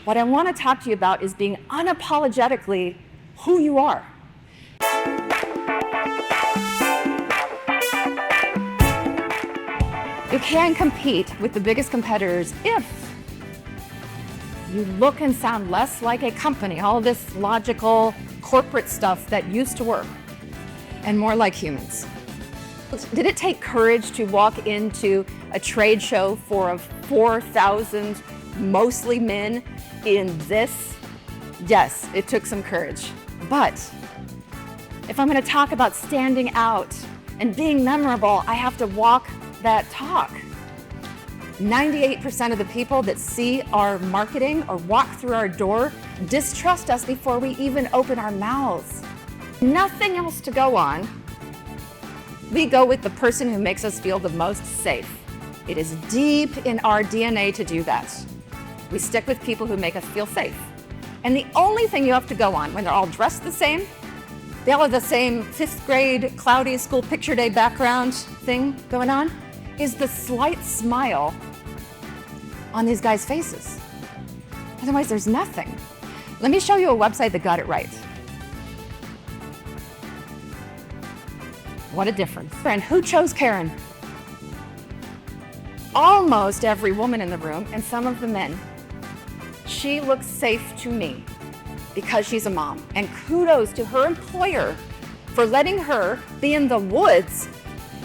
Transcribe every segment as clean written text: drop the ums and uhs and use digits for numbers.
What I want to talk to you about is being unapologetically who you are. You can compete with the biggest competitors if you look and sound less like a company, all this logical corporate stuff that used to work, and more like humans. Did it take courage to walk into a trade show for 4,000 mostly men in this? Yes, it took some courage. But if I'm going to talk about standing out and being memorable, I have to walk that talk. 98% of the people that see our marketing or walk through our door distrust us before we even open our mouths. Nothing else to go on. We go with the person who makes us feel the most safe. It is deep in our DNA to do that. We stick with people who make us feel safe. And the only thing you have to go on when they're all dressed the same, they all have the same 5th grade cloudy school picture day background thing going on, is the slight smile on these guys' faces. Otherwise, there's nothing. Let me show you a website that got it right. What a difference. And who chose Karen? Almost every woman in the room, and some of the men. She looks safe to me because she's a mom. And kudos to her employer for letting her be in the woods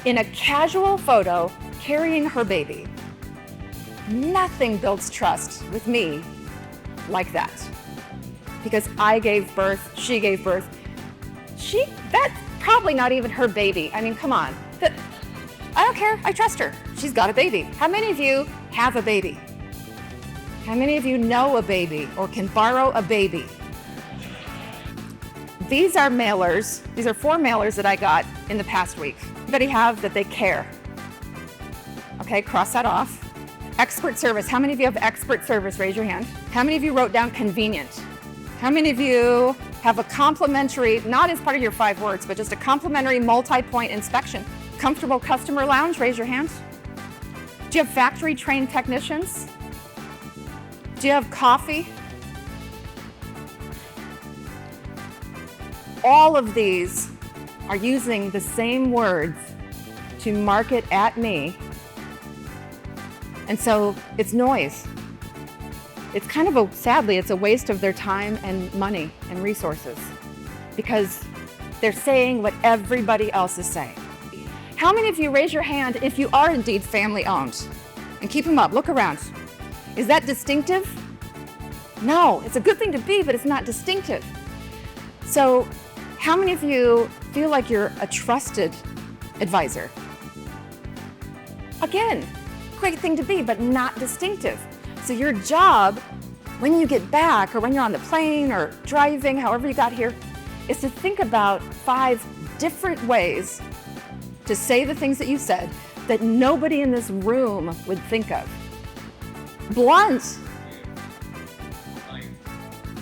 in a casual photo carrying her baby. Nothing builds trust with me like that. Because I gave birth, she gave birth. That's probably not even her baby. I mean, come on. I don't care, I trust her. She's got a baby. How many of you have a baby? How many of you know a baby or can borrow a baby? These are mailers. These are 4 mailers that I got in the past week. Anybody have that they care? Okay, cross that off. Expert service. How many of you have expert service? Raise your hand. How many of you wrote down convenient? How many of you have a complimentary, not as part of your 5 words, but just a complimentary multi-point inspection? Comfortable customer lounge? Raise your hand. Do you have factory trained technicians? Do you have coffee? All of these are using the same words to market at me. And so it's noise. It's kind of sadly, it's a waste of their time and money and resources because they're saying what everybody else is saying. How many of you raise your hand if you are indeed family owned? And keep them up, look around. Is that distinctive? No, it's a good thing to be, but it's not distinctive. So how many of you feel like you're a trusted advisor? Again, great thing to be, but not distinctive. So your job, when you get back or when you're on the plane or driving, however you got here, is to think about 5 different ways to say the things that you said that nobody in this room would think of. Blunt.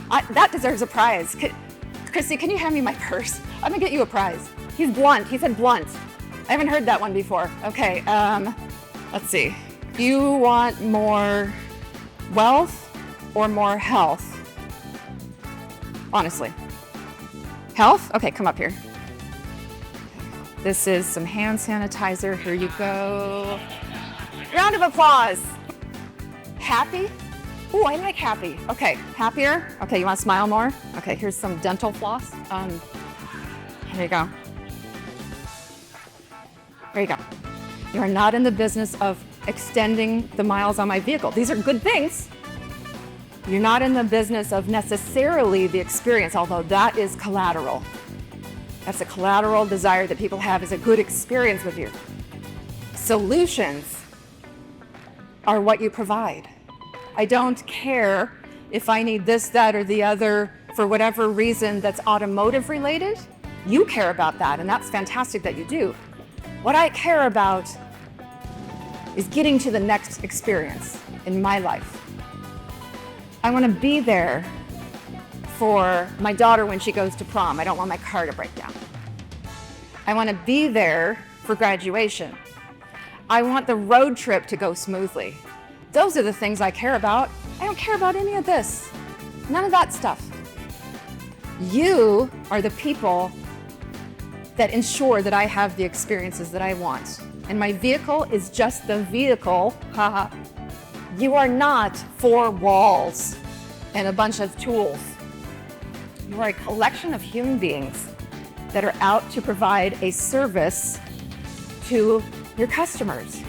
That deserves a prize. Christy, can you hand me my purse? I'm gonna get you a prize. He's blunt, he said blunt. I haven't heard that one before. Okay, let's see. You want more wealth or more health? Honestly. Health? Okay, come up here. This is some hand sanitizer. Here you go. Round of applause. Happy? Ooh, I like happy. Okay, happier? Okay, you want to smile more? Okay, here's some dental floss. Here you go. There you go. You are not in the business of extending the miles on my vehicle. These are good things. You're not in the business of necessarily the experience, although that is collateral. That's a collateral desire that people have, is a good experience with you. Solutions are what you provide. I don't care if I need this, that, or the other for whatever reason that's automotive related. You care about that, and that's fantastic that you do. What I care about is getting to the next experience in my life. I want to be there for my daughter when she goes to prom. I don't want my car to break down. I want to be there for graduation. I want the road trip to go smoothly. Those are the things I care about. I don't care about any of this. None of that stuff. You are the people that ensure that I have the experiences that I want. And my vehicle is just the vehicle. Haha. You are not 4 walls and a bunch of tools. You are a collection of human beings that are out to provide a service to your customers.